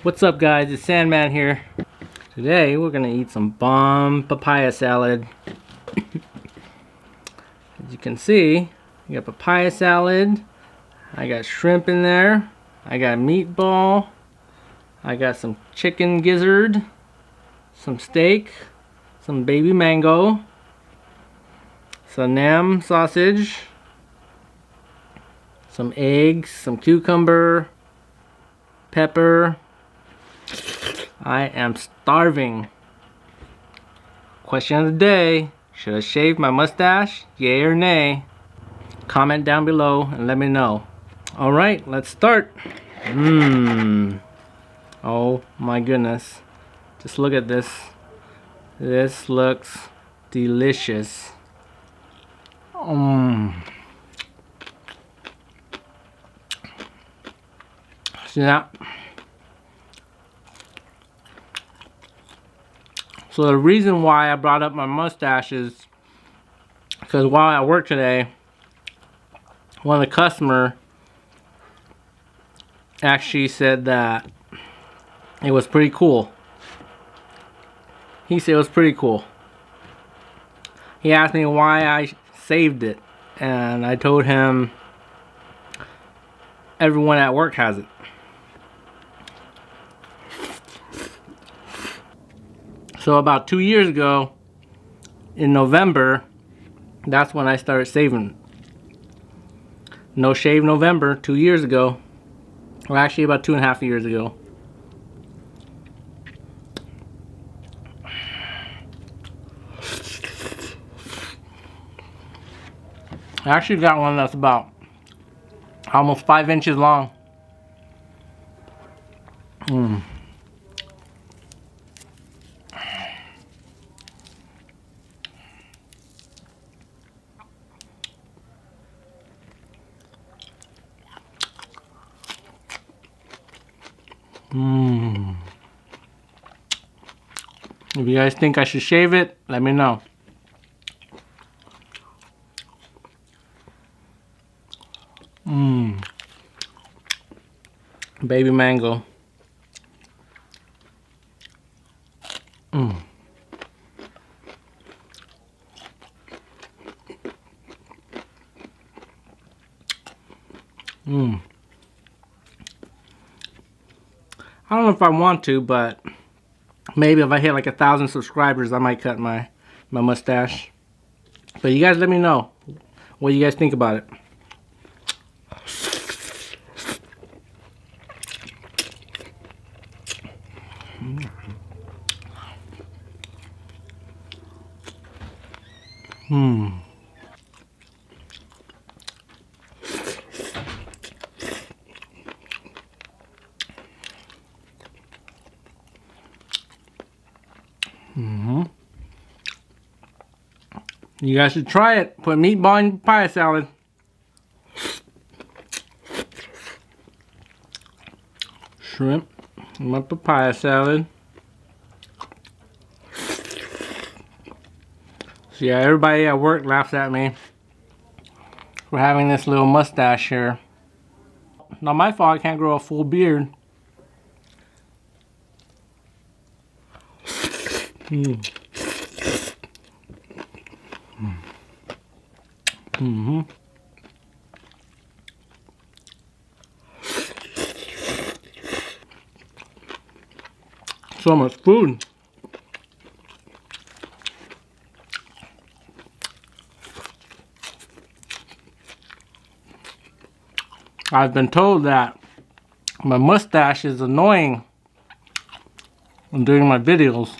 What's up, guys? It's Sandman here. Today we're gonna eat some bomb papaya salad. As you can see, I got papaya salad, I got shrimp in there, I got meatball, I got some chicken gizzard, some steak, some baby mango, some ham sausage, some eggs, some cucumber, pepper. I am starving. Question of the day: should I shave my mustache? Yay or nay? Comment down below and let me know. Alright, let's start. Oh my goodness. Just look at this. This looks delicious. See that? So the reason why I brought up my mustache is because while at work today, one of the customer actually said that it was pretty cool. He said it was pretty cool. He asked me why I saved it, and I told him everyone at work has it. So about 2 years ago, in November, that's when I started saving. No Shave November, 2 years ago. Well, actually about 2.5 years ago. I actually got one that's about almost 5 inches long. If you guys think I should shave it, let me know. Baby mango. I don't know if I want to, but maybe if I hit like 1,000 subscribers, I might cut my mustache. But you guys let me know what you guys think about it. You guys should try it. Put meatball in papaya salad. Shrimp in my papaya salad. So yeah, everybody at work laughs at me for having this little mustache here. Not my fault I can't grow a full beard. So much food. I've been told that my mustache is annoying when doing my videos.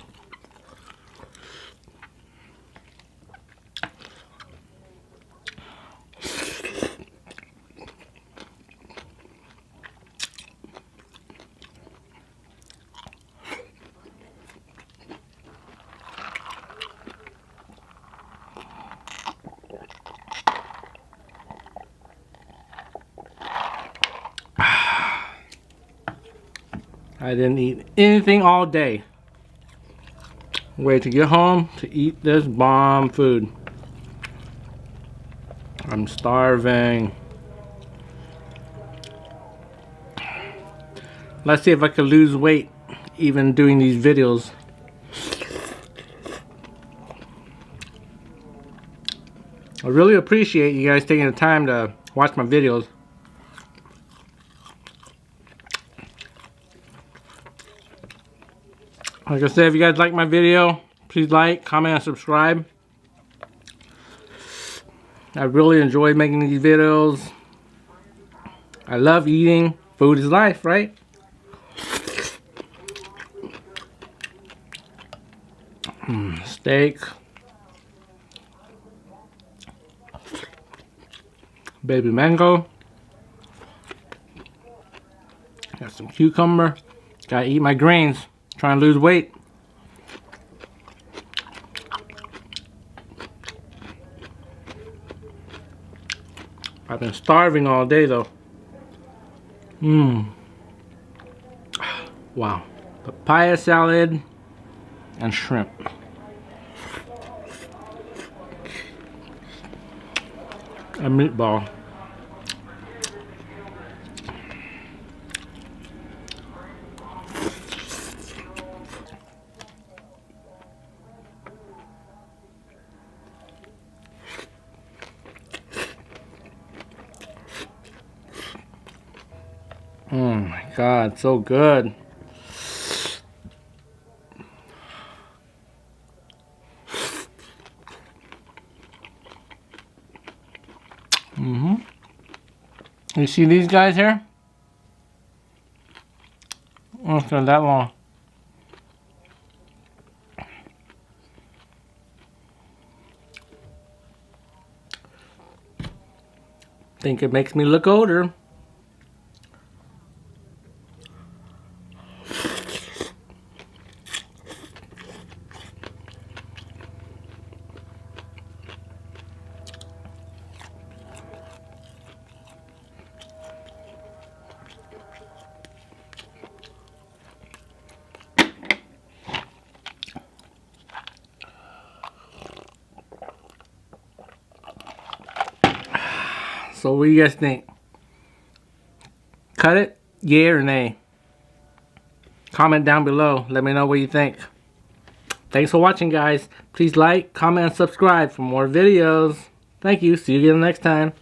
I didn't eat anything all day. Wait to get home to eat this bomb food. I'm starving. Let's see if I can lose weight even doing these videos. I really appreciate you guys taking the time to watch my videos. Like I said, if you guys like my video, please like, comment, and subscribe. I really enjoy making these videos. I love eating. Food is life, right? Steak. Baby mango. Got some cucumber. Gotta eat my greens. Trying to lose weight. I've been starving all day though. Wow. Papaya salad and shrimp. A meatball. Oh my God, so good. You see these guys here? Oh, it's not that long. Think it makes me look older. So what do you guys think? Cut it? Yeah or nay? Comment down below. Let me know what you think. Thanks for watching, guys. Please like, comment, and subscribe for more videos. Thank you. See you again next time.